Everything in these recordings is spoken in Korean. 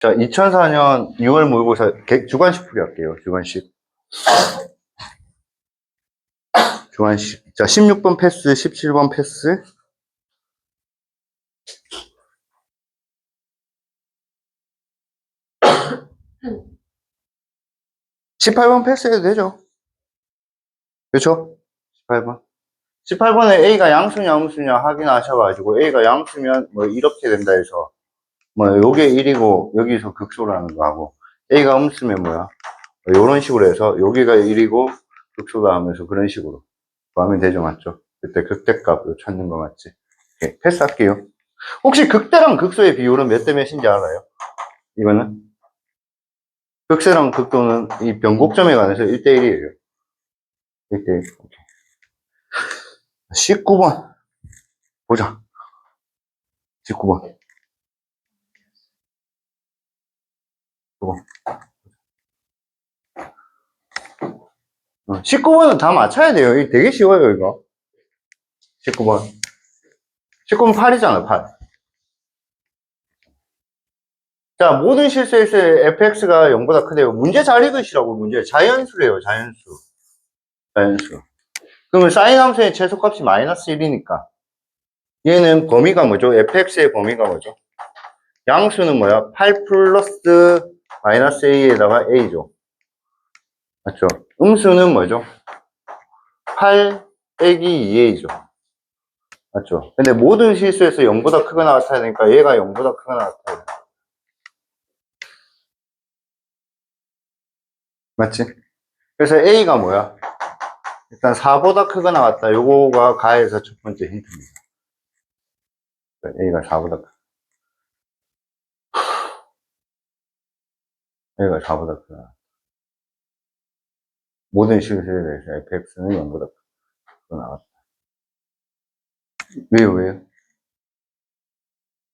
자, 2004년 6월 모의고사 주관식 풀이 할게요. 주관식. 주관식. 자, 16번 패스, 17번 패스. 18번 패스해도 되죠. 그렇죠? 18번. 18번에 A가 양수냐 음수냐 확인하셔가지고 A가 양수면 뭐 이렇게 된다 해서 뭐 요게 1이고 여기서 극소라는 거 하고 A가 음수면 뭐야? 요런 식으로 해서 여기가 1이고 극소다 하면서 그런 식으로 하면 되죠. 맞죠? 그때 극대값을 찾는 거 맞지? 오케이, 패스할게요. 혹시 극대랑 극소의 비율은 몇 대 몇인지 알아요? 이거는? 극세랑 극소는 이 변곡점에 관해서 1대1이에요. 1대1. 19번. 보자. 19번. 19번은 다 맞춰야 돼요. 이거 되게 쉬워요, 이거. 19번. 19번 8이잖아, 8. 자, 모든 실수에서의 fx가 0보다 크대요. 문제 잘 읽으시라고, 문제. 자연수래요, 자연수. 자연수. 그러면 사인 함수의 최소값이 마이너스 1이니까. 얘는 범위가 뭐죠? fx의 범위가 뭐죠? 양수는 뭐야? 8 플러스 마이너스 a에다가 a죠. 맞죠? 음수는 뭐죠? 8 빼기 2a죠. 맞죠? 근데 모든 실수에서 0보다 크거나 같아야 되니까 얘가 0보다 크거나 같아야 돼. 맞지? 그래서 a가 뭐야? 일단 4보다 크거나 같다. 요거가 가에서 첫 번째 힌트입니다. a가 4보다 크. a가 4보다 크거나. 모든 실수에 대해서 fx는 0보다 크거나 같다. 왜요? 왜요?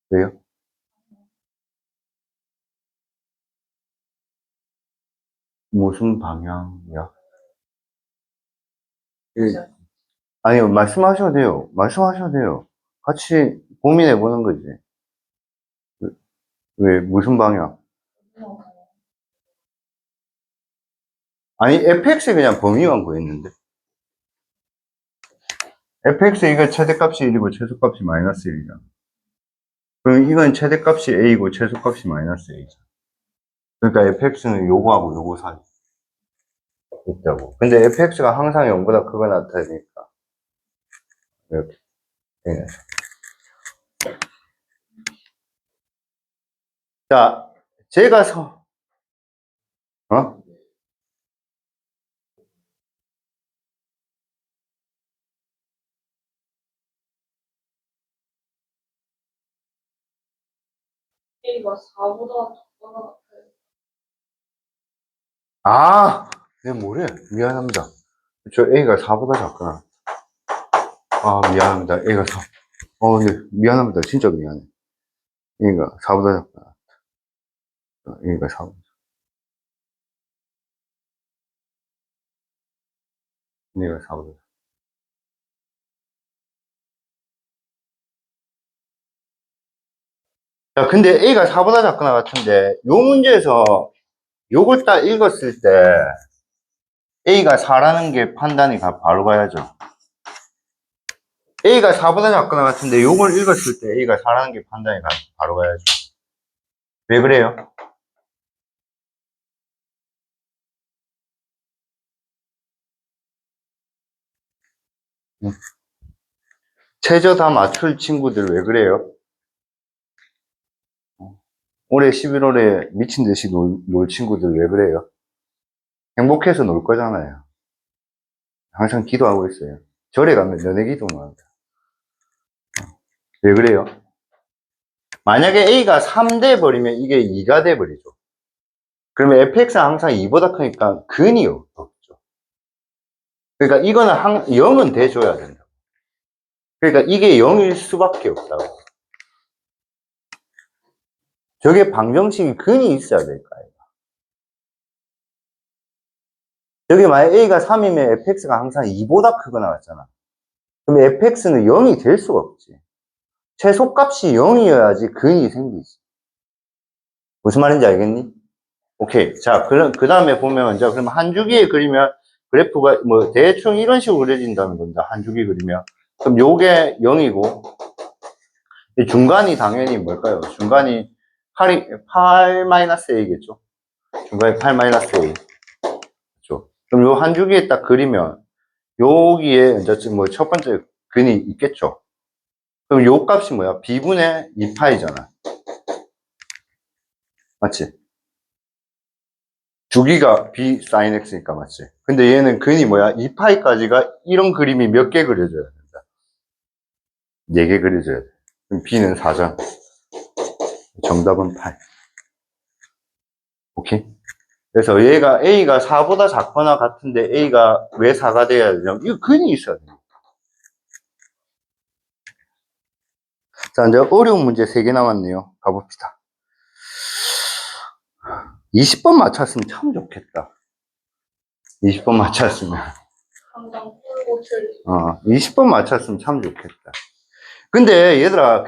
왜요? 무슨 방향이야? 아니요, 말씀하셔도 돼요. 말씀하셔도 돼요. 같이 고민해 보는 거지. 왜, 무슨 방향? 아니, fx 그냥 범위만 구했는데. fx 이거 최대값이 1이고 최소값이 마이너스 1이잖아. 그럼 이건 최대값이 a고 최소값이 마이너스 a잖아. 그러니까 fx는 요거하고 요거 사이 있다고. 근데 fx가 항상 0보다 크거나 같으니까. 이렇게. 예. 자, 제가 어? A가 4보다 작거나 아, 내가 뭐래? 미안합니다. 저 a가 4보다 작구나. 아, 미안합니다. a가 4. 네, 미안합니다. 진짜 미안해. a가 4보다 작구나. a가 4보다. a가 4보다. 자, 근데 a가 4보다 작거나 같은데, 요 문제에서 요걸 딱 읽었을 때, a가 4라는 게 판단이 바로 가야죠. a가 4보다 작거나 같은데, 요걸 읽었을 때 a가 4라는 게 판단이 바로 가야죠. 왜 그래요? 최저 다 맞출 친구들 왜 그래요? 올해 11월에 미친 듯이 놀 친구들 왜 그래요? 행복해서 놀 거잖아요. 항상 기도하고 있어요. 절에 가면 너네 기도만 합니다. 왜 그래요? 만약에 A가 3 돼버리면 이게 2가 돼버리죠. 그러면 fx는 항상 2보다 크니까 근이 없죠. 그러니까 이거는 0은 돼줘야 된다. 그러니까 이게 0일 수밖에 없다고. 저게 방정식이 근이 있어야 될까요? 여기 만약 A가 3이면 fx가 항상 2보다 크거나 같잖아. 그럼 fx는 0이 될 수가 없지. 최소값이 0이어야지 근이 생기지. 무슨 말인지 알겠니? 오케이. 자, 그 다음에 보면, 자, 그러면 한 주기에 그리면 그래프가 뭐 대충 이런 식으로 그려진다는 겁니다. 한 주기 그리면. 그럼 요게 0이고, 중간이 당연히 뭘까요? 중간이 8-A겠죠? 중간에 8-A. 그렇죠? 그럼 요 한 주기에 딱 그리면, 여기에 이제 뭐 첫 번째 근이 있겠죠? 그럼 요 값이 뭐야? B분의 2파이잖아. 맞지? 주기가 B sin X니까 맞지? 근데 얘는 근이 뭐야? 2파이까지가 이런 그림이 몇 개 그려져야 된다. 4개 그려져야 돼. 그럼 B는 4잖아. 정답은 8. 오케이? 그래서 얘가 A가 4보다 작거나 같은데 A가 왜 4가 돼야 되냐면 이거 근이 있어야 돼. 자, 이제 어려운 문제 3개 남았네요. 가봅시다. 20번 맞췄으면 참 좋겠다. 20번 맞췄으면. 항상 풀고 틀리. 20번 맞췄으면 참 좋겠다. 근데 얘들아,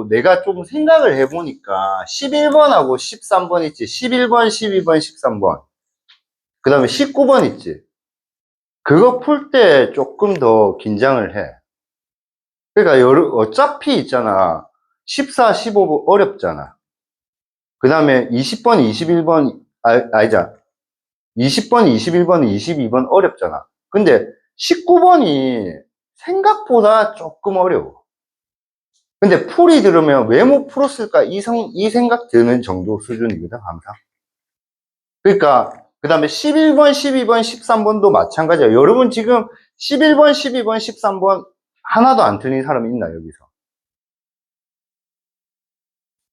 내가 좀 생각을 해보니까 11번하고 13번 있지. 11번, 12번, 13번. 그 다음에 19번 있지. 그거 풀 때 조금 더 긴장을 해. 그러니까 어차피 있잖아. 14, 15번 어렵잖아. 그 다음에 20번, 21번, 아니자. 20번, 21번, 22번 어렵잖아. 근데 19번이 생각보다 조금 어려워. 근데 풀이 들으면 왜 못 풀었을까? 이 생각 드는 정도 수준이거든, 항상. 그러니까, 그 다음에 11번, 12번, 13번도 마찬가지야. 여러분 지금 11번, 12번, 13번 하나도 안 틀린 사람 있나, 여기서?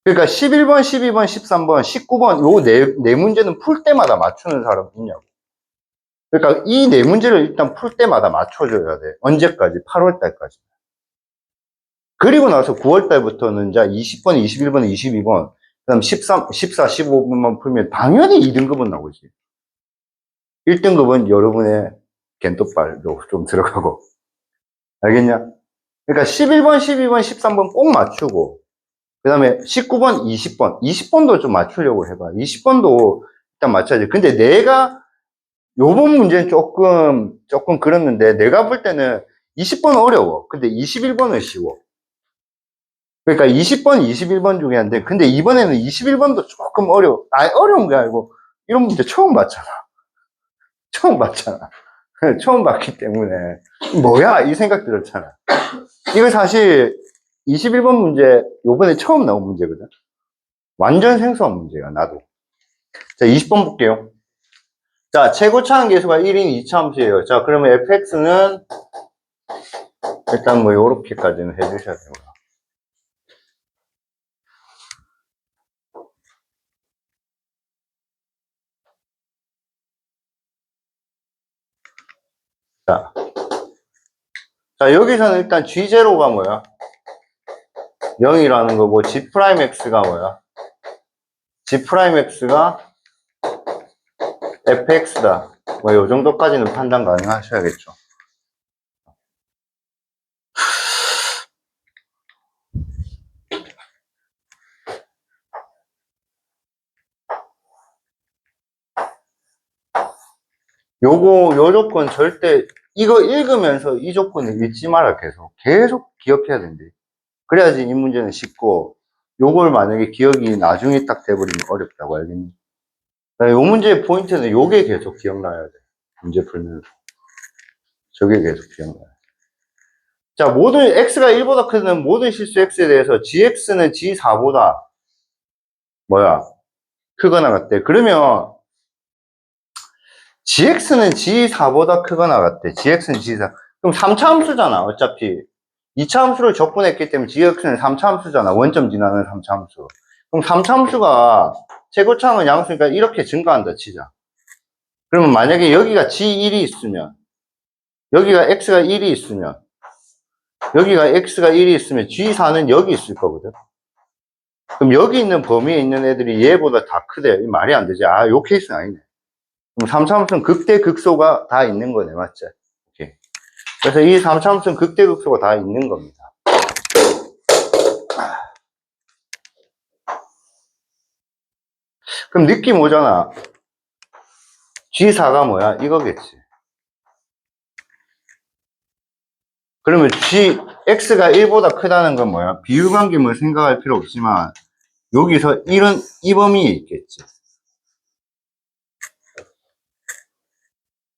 그러니까 11번, 12번, 13번, 19번, 요 네 문제는 풀 때마다 맞추는 사람 있냐고. 그러니까 이 네 문제를 일단 풀 때마다 맞춰줘야 돼. 언제까지? 8월 달까지. 그리고 나서 9월 달부터는 이제 20번, 21번, 22번, 그 다음 13, 14, 15번만 풀면 당연히 2등급은 나오지. 1등급은 여러분의 겐토발도 좀 들어가고. 알겠냐? 그러니까 11번, 12번, 13번 꼭 맞추고, 그 다음에 19번, 20번. 20번도 좀 맞추려고 해봐. 20번도 일단 맞춰야지. 근데 내가, 요번 문제는 조금 그렇는데, 내가 볼 때는 20번 어려워. 근데 21번은 쉬워. 그러니까 20번, 21번 중에 한 대. 근데 이번에는 21번도 조금 어려워. 어려운 게 아니고, 이런 문제 처음 봤잖아. 처음 봤잖아. 처음 봤기 때문에, 뭐야? 이 생각 들었잖아. 이거 사실 21번 문제, 요번에 처음 나온 문제거든. 완전 생소한 문제야, 나도. 자, 20번 볼게요. 자, 최고차항 계수가 1인 2차함수예요. 자, 그러면 fx는 일단 뭐 요렇게까지는 해주셔야 되고요. 자, 여기서는 일단 g0가 뭐야? 0이라는 거고 g'x가 뭐야? g'x가 fx다. 뭐 요 정도까지는 판단 가능하셔야겠죠. 요 조건 절대 이거 읽으면서 이 조건을 읽지 마라. 계속 기억해야 된대. 그래야지 이 문제는 쉽고, 요걸 만약에 기억이 나중에 딱 돼버리면 어렵다고 알겠니? 요 문제의 포인트는 요게 계속 기억나야 돼. 문제 풀면서. 저게 계속 기억나야 돼. 자, 모든 x가 1보다 크는 모든 실수 x에 대해서 gx는 g4보다 뭐야? 크거나 같대. 그러면 gx는 g4보다 크거나 같대. gx는 g4. 그럼 3차 함수잖아, 어차피. 2차 함수를 적분했기 때문에 gx는 3차 함수잖아. 원점 지나는 3차 함수. 그럼 3차 함수가 최고차항은 양수니까 이렇게 증가한다 치자. 그러면 만약에 여기가 g1이 있으면, 여기가 x가 1이 있으면, 여기가 x가 1이 있으면 g4는 여기 있을 거거든. 그럼 여기 있는 범위에 있는 애들이 얘보다 다 크대. 말이 안 되지. 요 케이스는 아니네. 그럼 3차 함수는 극대 극소가 다 있는 거네, 맞지? 오케이. 그래서 이 3차 함수는 극대 극소가 다 있는 겁니다. 그럼 느낌 오잖아. G4가 뭐야? 이거겠지. 그러면 X가 1보다 크다는 건 뭐야? 비율관계물 생각할 필요 없지만, 여기서 이 범위에 있겠지.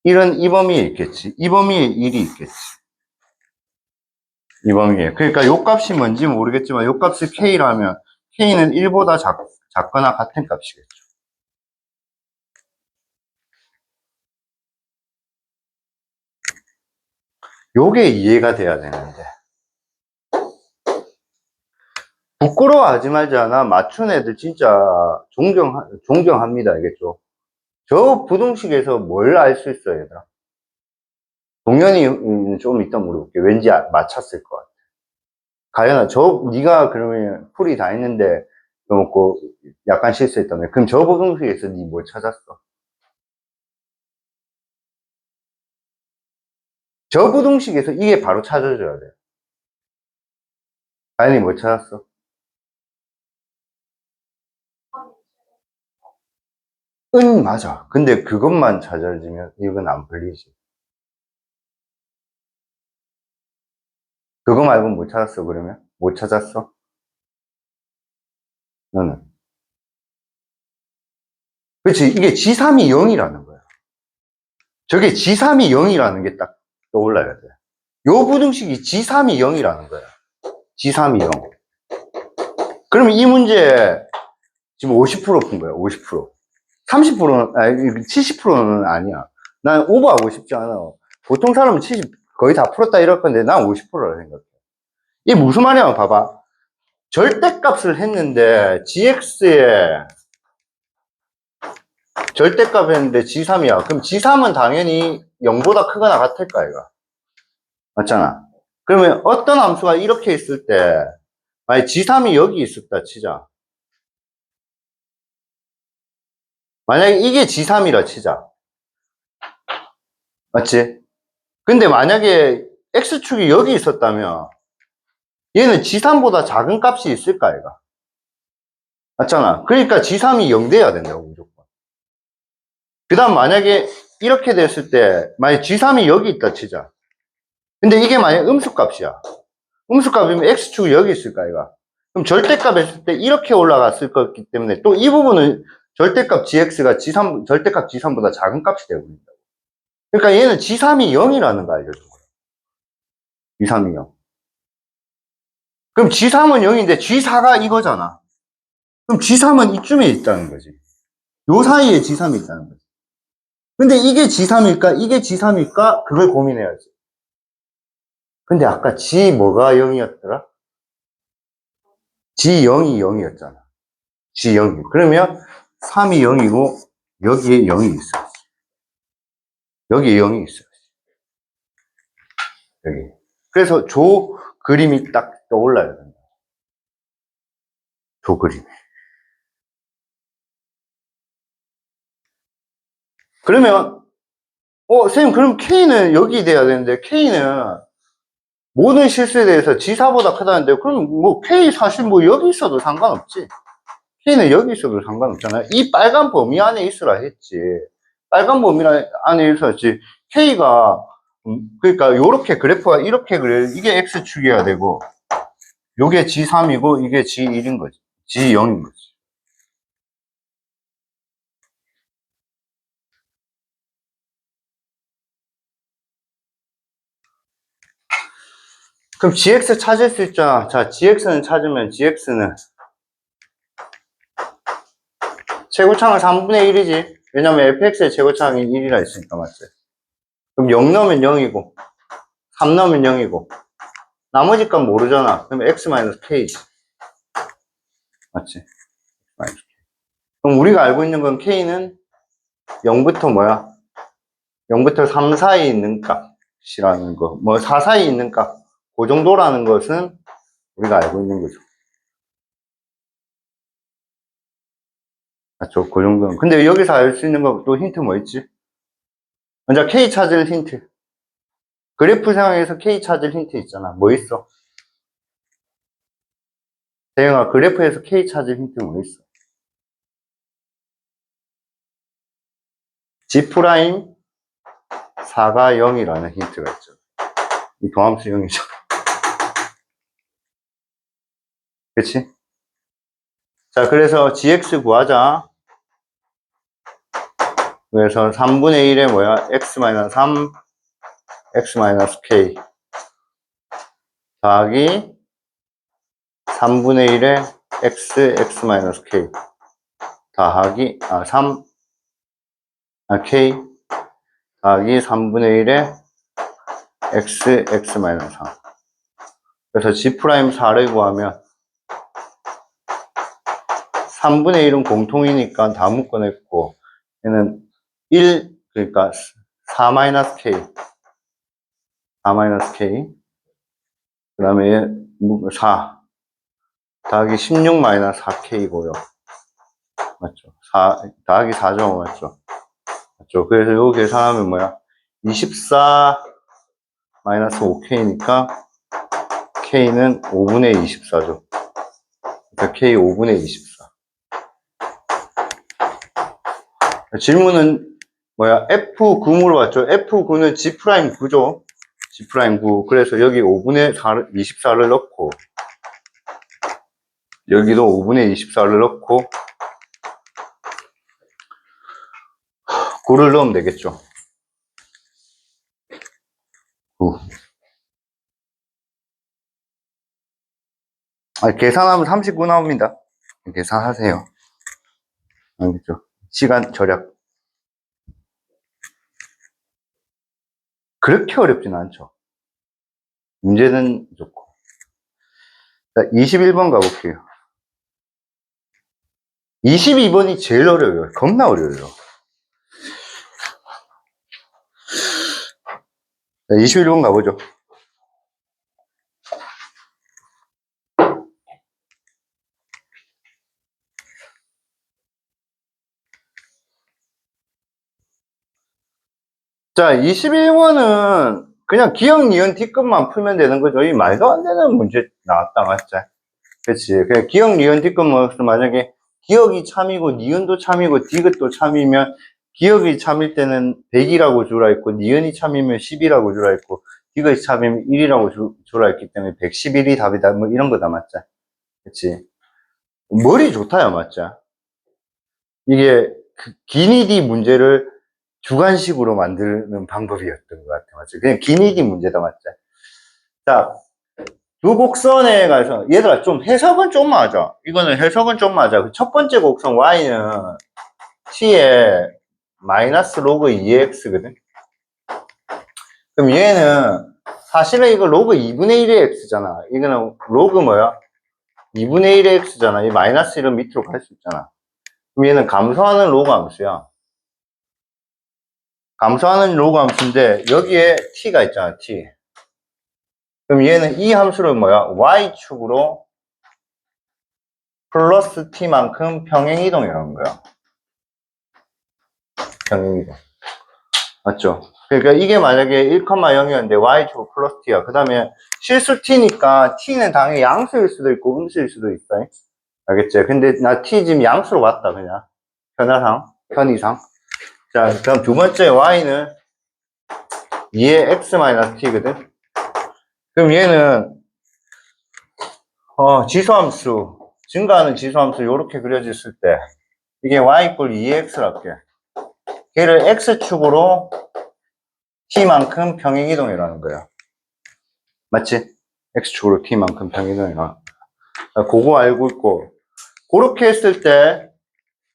이 범위에 있겠지. 이 범위에 1이 있겠지. 이 범위에. 그러니까 요 값이 뭔지 모르겠지만, 요 값이 K라면, K는 1보다 작거나 같은 값이겠죠. 요게 이해가 돼야 되는데. 부끄러워하지 말자. 나 맞춘 애들 진짜 존경합니다. 알겠죠? 저 부등식에서 뭘 알 수 있어, 얘들아? 동현이 좀 이따 물어볼게. 왠지 맞췄을 것 같아. 가연아, 네가 그러면 풀이 다 했는데, 먹고 약간 실수했다며. 그럼 저 부등식에서 네 뭘 찾았어? 저 부등식에서 이게 바로 찾아줘야 돼. 가연이 뭘 찾았어? 맞아. 근데 그것만 찾아주면 이건 안 풀리지. 그거 말고 못 찾았어, 그러면? 못 찾았어? 너는? 그렇지. 이게 G3이 0이라는 거야. 저게 G3이 0이라는 게 딱 떠올라야 돼. 요 부등식이 G3이 0이라는 거야. G3이 0. 그러면 이 문제 지금 50%푼 거야, 50%. 30%는, 아니, 70%는 아니야. 난 오버하고 싶지 않아. 보통 사람은 70, 거의 다 풀었다 이럴 건데, 난 50%라 생각해. 이게 무슨 말이야, 봐봐. 절대값을 했는데, GX에 절대값 했는데 G3이야. 그럼 G3은 당연히 0보다 크거나 같을까, 이거? 맞잖아. 그러면 어떤 함수가 이렇게 있을 때, 만약 G3이 여기 있었다 치자. 만약에 이게 G3이라 치자. 맞지? 근데 만약에 X축이 여기 있었다면, 얘는 G3보다 작은 값이 있을까, 얘가? 맞잖아. 그러니까 G3이 0 돼야 된다고, 무조건. 그 다음 만약에 이렇게 됐을 때, 만약 G3이 여기 있다 치자. 근데 이게 만약 음수값이야. 음수값이면 X축이 여기 있을까, 얘가? 그럼 절대값 했을 때 이렇게 올라갔을 거기 때문에 또 이 부분은 절대값 GX가 절대값 G3보다 작은 값이 되어버린다. 그러니까 얘는 G3이 0이라는 거 알려준 거야. G3이 0. 그럼 G3은 0인데 G4가 이거잖아. 그럼 G3은 이쯤에 있다는 거지. 요 사이에 G3이 있다는 거지. 근데 이게 G3일까? 이게 G3일까? 그걸 고민해야지. 근데 아까 G 뭐가 0이었더라? G0이 0이었잖아. G0이. 그러면 3이 0이고 여기에 0이 있어. 여기에 0이 있어. 여기. 그래서 조 그림이 딱 떠올라야 된다. 조 그림. 그러면 선생님, 그럼 K는 여기 돼야 되는데, K는 모든 실수에 대해서 G4보다 크다는데, 그럼 뭐 K 사실 뭐 여기 있어도 상관없지. K는 여기 있어도 상관없잖아요. 이 빨간 범위 안에 있으라 했지. 빨간 범위 안에 있어야지. K가, 그러니까 요렇게 그래프가 이렇게 그래. 이게 X축이어야 되고, 요게 G3이고, 이게 G1인 거지. G0인 거지. 그럼 GX 찾을 수 있잖아. 자, GX는 찾으면 GX는 최고차는 3분의 1이지. 왜냐면 fx의 최고차항이 1이라 했으니까, 맞지? 그럼 0 넣으면 0이고, 3 넣으면 0이고, 나머지 값 모르잖아. 그럼 x-k지. 맞지? 그럼 우리가 알고 있는 건 k는 0부터 뭐야? 0부터 3 사이에 있는 값이라는 거. 뭐 4 사이에 있는 값. 그 정도라는 것은 우리가 알고 있는 거죠. 맞죠? 그 정도는. 근데 여기서 알 수 있는 거 또 힌트 뭐 있지? 먼저 k 찾을 힌트. 그래프 상황에서 k 찾을 힌트 있잖아. 뭐 있어? 대영아, 그래프에서 k 찾을 힌트 뭐 있어? G 프라임 4가 0이라는 힌트가 있죠. 이 도함수 0이죠. 그치? 자, 그래서 gx 구하자. 그래서 3분의 1에 뭐야? x-3, x-k 더하기 3분의 1에 x, x-k 더하기 k 더하기 3분의 1에 x, x-3 그래서 g'4를 구하면 3분의 1은 공통이니까 다 묶어냈고 얘는 1, 그러니까 4-k 4-k 그 다음에 4 더하기 16-4k고요. 맞죠? 4 더하기 4죠, 맞죠? 맞죠? 그래서 이거 계산하면 뭐야? 24-5k니까 k는 5분의 24죠. 그러니까 k 5분의 24. 질문은 뭐야? F9 물어봤죠? F9는 G'9죠? G'9. 그래서 여기 5분의 24를 넣고 여기도 5분의 24를 넣고 9를 넣으면 되겠죠. 9. 계산하면 39 나옵니다. 계산하세요. 알겠죠? 시간 절약. 그렇게 어렵진 않죠. 문제는 좋고. 자, 21번 가볼게요. 22번이 제일 어려워요. 겁나 어려워요. 자, 21번 가보죠. 자, 21번은 그냥 기억, 니은, 뒤끝만 풀면 되는 거죠. 이 말도 안 되는 문제 나왔다, 맞지? 그치. 그냥 기억, 니은, 뒤끝만 만약에 기억이 참이고, 니은도 참이고, 디귿도 참이면, 기억이 참일 때는 100이라고 줄어 있고, 니은이 참이면 10이라고 줄어 있고, 디귿이 참이면 1이라고 줄어 있기 때문에 111이 답이다. 뭐 이런 거다, 맞지? 그치. 머리 좋다요, 맞지? 이게 기니디 문제를 주관식으로 만드는 방법이었던 것 같아, 맞지? 그냥 기니디 문제다, 맞지? 자, 두 곡선에 가서 얘들아 좀 해석은 좀 맞아. 이거는 해석은 좀 맞아. 첫 번째 곡선 y는 t에 마이너스 로그 2x거든. 그럼 얘는 사실은 이거 로그 2분의 1의 x잖아. 이거는 로그 뭐야? 2분의 1의 x잖아. 이 마이너스 1은 밑으로 갈 수 있잖아. 그럼 얘는 감소하는 로그 함수야. 감소하는 로그 함수인데 여기에 t가 있잖아, t. 그럼 얘는 이 함수를 뭐야? y축으로 플러스 t만큼 평행이동이라는 거야. 평행이동. 맞죠? 그러니까 이게 만약에 1,0이었는데 y축 플러스 t야. 그 다음에 실수 t니까 t는 당연히 양수일 수도 있고 음수일 수도 있어. 알겠지? 근데 나 t 지금 양수로 봤다, 그냥. 편의상. 자, 그럼 두 번째 y는 2의 x-t거든? 그럼 얘는, 지수함수, 증가하는 지수함수, 요렇게 그려졌을 때, 이게 y 이꼴 2x로 할게. 걔를 x축으로 t만큼 평행이동이라는 거야. 맞지? x축으로 t만큼 평행이동이라. 그거 알고 있고, 그렇게 했을 때,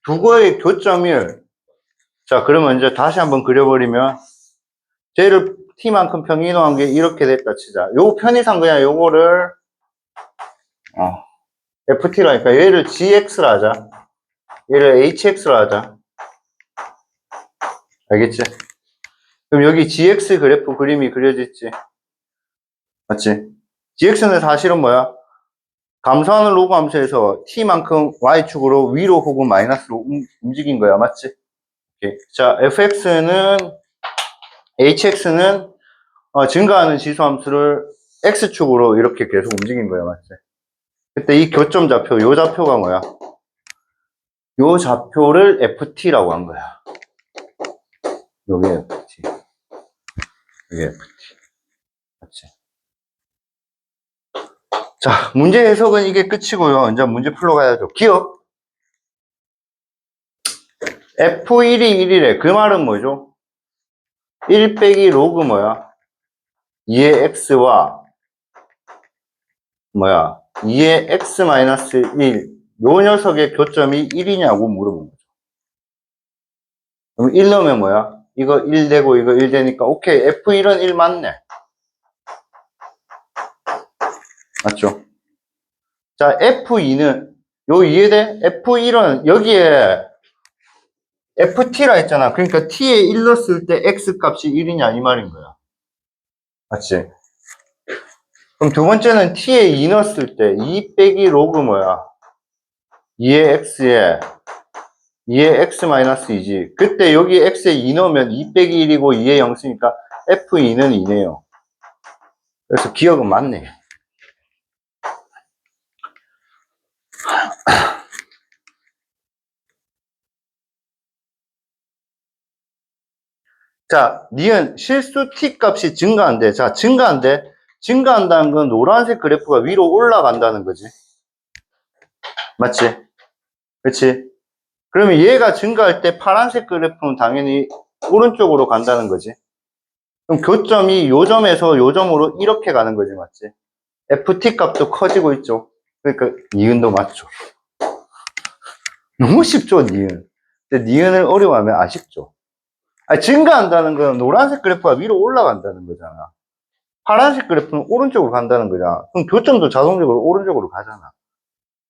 두 거의 교점을, 자, 그러면 이제 다시 한번 그려버리면, 쟤를 t만큼 평행이동한 게 이렇게 됐다 치자. 요 편의상 그냥 요거를, ft라니까 얘를 gx로 하자. 얘를 hx로 하자. 알겠지? 그럼 여기 gx 그래프 그림이 그려졌지? 맞지? gx는 사실은 뭐야? 감소하는 로그 함수에서 t만큼 y축으로 위로 혹은 마이너스로 움직인 거야. 맞지? 오케이. 자, hx는 증가하는 지수함수를 x축으로 이렇게 계속 움직인 거야. 맞지? 그때 이 교점 좌표, 요 좌표가 뭐야? 요 좌표를 ft라고 한 거야. 요게 FT. 요게 FT. 맞지? 자, 문제 해석은 이게 끝이고요. 이제 문제 풀러 가야죠. 기억. F1이 1이래. 그 말은 뭐죠? 1 빼기 로그 뭐야? 2의 x와 뭐야? 2의 x 마이너스 1. 요 녀석의 교점이 1이냐고 물어본 거죠. 그럼 1 넣으면 뭐야? 이거 1 되고 이거 1 되니까 오케이. F1은 1 맞네. 맞죠? 자, F2는 요 이해돼? F1은 여기에 FT라 했잖아. 그러니까 T에 1 넣었을 때 X 값이 1이냐 이 말인 거야. 맞지? 그럼 두 번째는 T에 2 넣었을 때 2 빼기 로그 뭐야? 2의 X에 2의 X 마이너스 2지. 그때 여기 X에 2 넣으면 2 빼기 1이고 2의 0 쓰니까 F2는 2네요. 그래서 기억은 맞네. 자, 니은 실수 t 값이 증가한대. 자, 증가한대. 증가한다는 건 노란색 그래프가 위로 올라간다는 거지. 맞지? 그렇지? 그러면 얘가 증가할 때 파란색 그래프는 당연히 오른쪽으로 간다는 거지. 그럼 교점이 요 점에서 요 점으로 이렇게 가는 거지. 맞지? ft 값도 커지고 있죠. 그러니까 니은도 맞죠. 너무 쉽죠, 니은. 근데 니은을 어려워하면 아쉽죠. 아니, 증가한다는 건 노란색 그래프가 위로 올라간다는 거잖아. 파란색 그래프는 오른쪽으로 간다는 거잖아. 그럼 교점도 자동적으로 오른쪽으로 가잖아.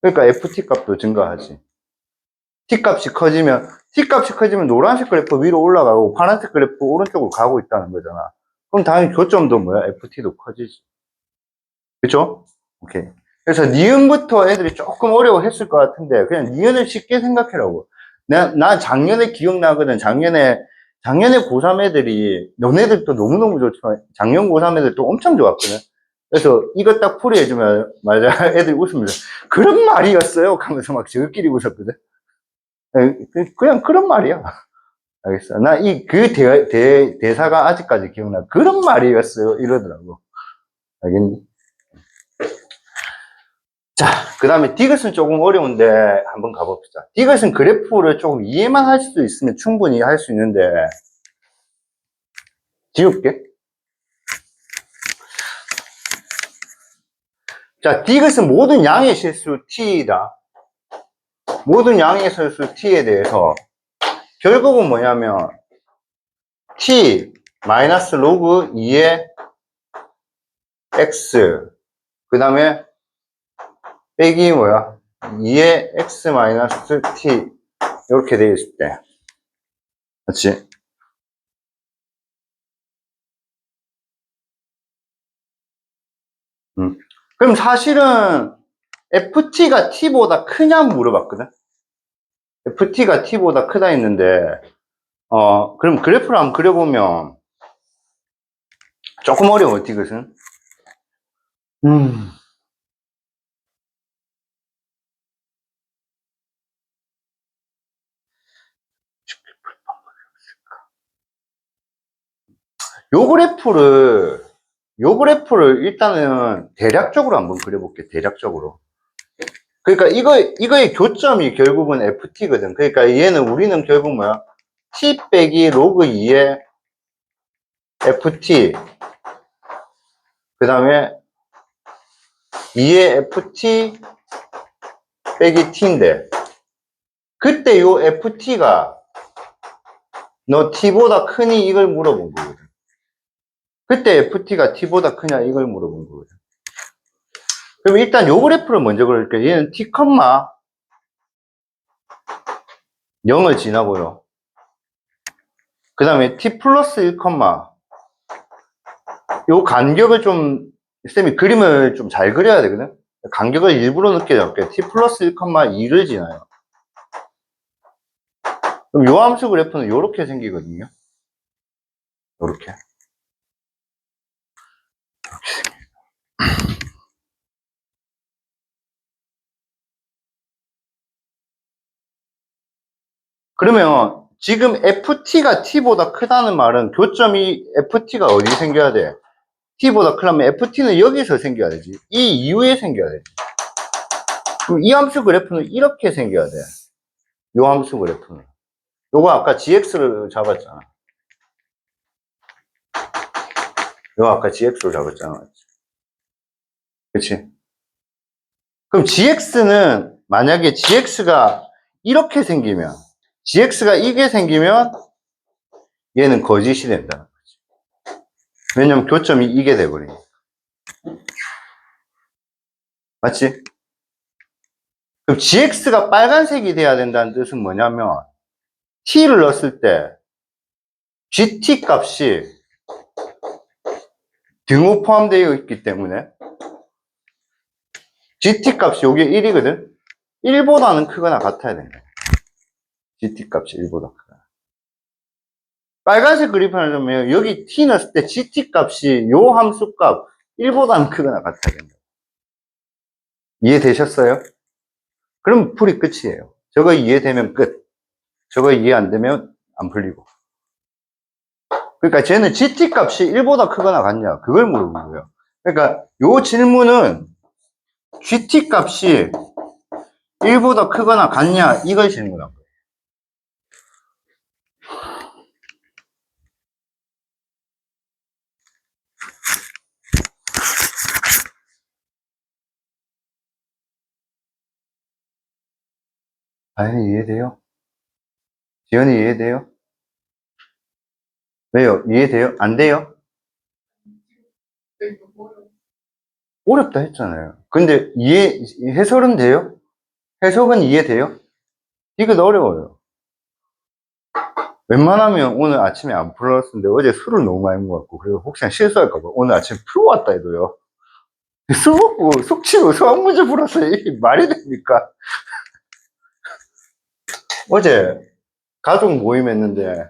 그러니까 FT 값도 증가하지. T 값이 커지면 노란색 그래프 위로 올라가고 파란색 그래프 오른쪽으로 가고 있다는 거잖아. 그럼 당연히 교점도 뭐야? FT도 커지지. 그쵸? 오케이. 그래서 니은부터 애들이 조금 어려워했을 것 같은데 그냥 니은을 쉽게 생각해라고. 나 작년에 기억나거든. 작년에 고3 애들이 너네들도 너무너무 좋지만 작년 고3 애들도 엄청 좋았거든. 그래서 이거 딱 풀이해주면 맞아 애들이 웃으면서 그런 말이었어요 하면서 막 저끼리 웃었거든. 그냥 그런 말이야. 알겠어. 나 대사가 아직까지 기억나. 그런 말이었어요 이러더라고. 알겠니? 자, 그 다음에 디귿은 조금 어려운데 한번 가봅시다. 디귿은 그래프를 조금 이해만 할 수 있으면 충분히 할 수 있는데 지울게. 자, 디귿은 모든 양의 실수 t다. 모든 양의 실수 t에 대해서 결국은 뭐냐면 t 마이너스 로그 2의 x 그 다음에 빼기 뭐야 2의 x 마이너스 t 이렇게 되어 있을 때 그렇지? 그럼 사실은 ft가 t보다 크냐 물어봤거든. ft가 t보다 크다 했는데 그럼 그래프를 한번 그려보면 조금 어려워 디귿은. 요 그래프를 일단은 대략적으로 한번 그려볼게. 대략적으로. 그러니까 이거의 교점이 결국은 ft거든. 그러니까 우리는 결국 뭐야? t 빼기 로그 2의 ft 그 다음에 2의 ft 빼기 t인데 그때 요 ft가 너 t보다 크니 이걸 물어본 거거든. 그때 ft가 t보다 크냐 이걸 물어본 거거든. 그럼 일단 요 그래프를 먼저 그릴게요. 얘는 t, 0을 지나고요. 그 다음에 t 플러스 1, 요 간격을 좀 쌤이 그림을 좀 잘 그려야 되거든. 간격을 일부러 늦게 잡게 t 플러스 1, 2를 지나요. 그럼 요 함수 그래프는 요렇게 생기거든요. 요렇게. 그러면 지금 FT가 T보다 크다는 말은 교점이 FT가 어디 생겨야 돼? T보다 크려면 FT는 여기서 생겨야 되지. 이 이후에 생겨야 되지. 그럼 이 함수 그래프는 이렇게 생겨야 돼. 요 함수 그래프는. 요거 아까 GX를 잡았잖아. 요거 아까 GX로 잡았잖아. 그치? 그럼 GX는 만약에 GX가 이렇게 생기면, GX가 이게 생기면 얘는 거짓이 된다는 거지. 왜냐면 교점이 이게 돼버리니까. 맞지? 그럼 GX가 빨간색이 돼야 된다는 뜻은 뭐냐면 T를 넣었을 때 GT 값이 등호 포함되어 있기 때문에 GT 값이 여기 1이거든? 1보다는 크거나 같아야 된다. GT 값이 1보다 크거나. 빨간색 그래프 하려면 여기 T 넣었을 때 GT 값이 요 함수 값 1보다는 크거나 같아야 된다. 이해되셨어요? 그럼 풀이 끝이에요. 저거 이해되면 끝. 저거 이해 안 되면 안 풀리고. 그러니까 쟤는 GT 값이 1보다 크거나 같냐? 그걸 물어본 거예요. 그러니까 요 질문은 GT 값이 1보다 크거나 같냐? 이걸 질문한 거예요. 아니, 이해돼요? 지연이 이해돼요? 왜요? 이해돼요? 안 돼요? 어렵다 했잖아요. 근데 해설은 돼요? 해석은 이해돼요? 이거 어려워요. 웬만하면 오늘 아침에 안 풀었는데 어제 술을 너무 많이 먹었고, 그리고 혹시나 실수할까봐 오늘 아침에 풀어왔다 해도요. 술 먹고 숙취로 수학 문제 풀었어요. 이게 말이 됩니까? 어제 가족 모임 했는데,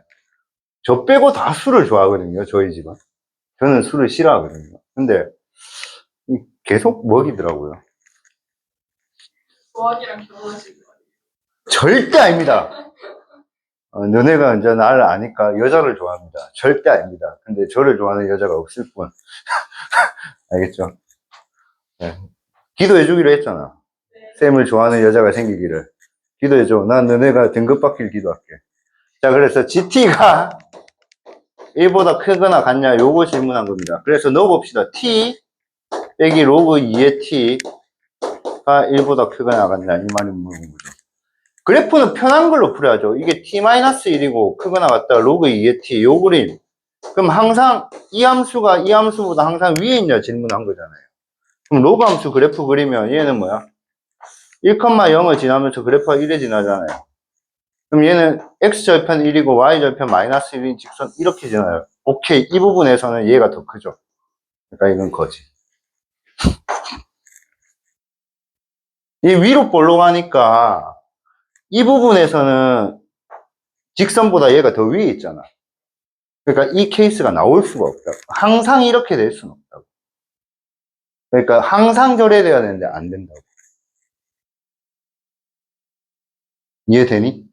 저 빼고 다 술을 좋아하거든요, 저희 집은. 저는 술을 싫어하거든요. 근데 계속 먹이더라고요. 조언이랑 결혼하신 거예요? 절대 아닙니다. 너네가 이제 나를 아니까 여자를 좋아합니다. 절대 아닙니다. 근데 저를 좋아하는 여자가 없을 뿐. 알겠죠? 네. 기도해 주기로 했잖아. 네. 쌤을 좋아하는 여자가 생기기를. 기도해 줘. 난 너네가 등급 받길 기도할게. 자, 그래서 GT가 1보다 크거나 같냐? 요거 질문한 겁니다. 그래서 넣어봅시다. T 빼기 로그 2의 T가 1보다 크거나 같냐? 이 말이 물어본 거죠. 그래프는 편한 걸로 풀어야죠. 이게 T-1이고 크거나 같다. 로그 2의 T. 요 그림. 그럼 항상 이 함수가 이 함수보다 항상 위에 있냐 질문한 거잖아요. 그럼 로그 함수 그래프 그리면 얘는 뭐야? 1,0을 지나면서 그래프가 1에 지나잖아요. 그럼 얘는 x절편 1이고 y절편 마이너스 1인 직선 이렇게 지나요. 오케이. 이 부분에서는 얘가 더 크죠. 그러니까 이건 거지. 이 위로 볼록 하니까 이 부분에서는 직선보다 얘가 더 위에 있잖아. 그러니까 이 케이스가 나올 수가 없다고. 항상 이렇게 될 수는 없다고. 그러니까 항상 저래 돼야 되는데 안 된다고. 이해되니?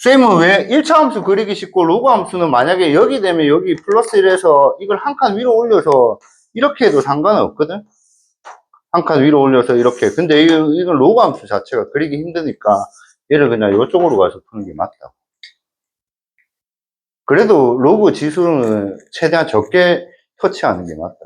쌤은 왜 1차 함수 그리기 쉽고 로그 함수는 만약에 여기 되면 여기 플러스 1에서 이걸 한 칸 위로 올려서 이렇게 해도 상관은 없거든? 한 칸 위로 올려서 이렇게. 근데 이건 로그 함수 자체가 그리기 힘드니까 얘를 그냥 이쪽으로 가서 푸는 게 맞다. 그래도 로그 지수는 최대한 적게 터치하는 게 맞다.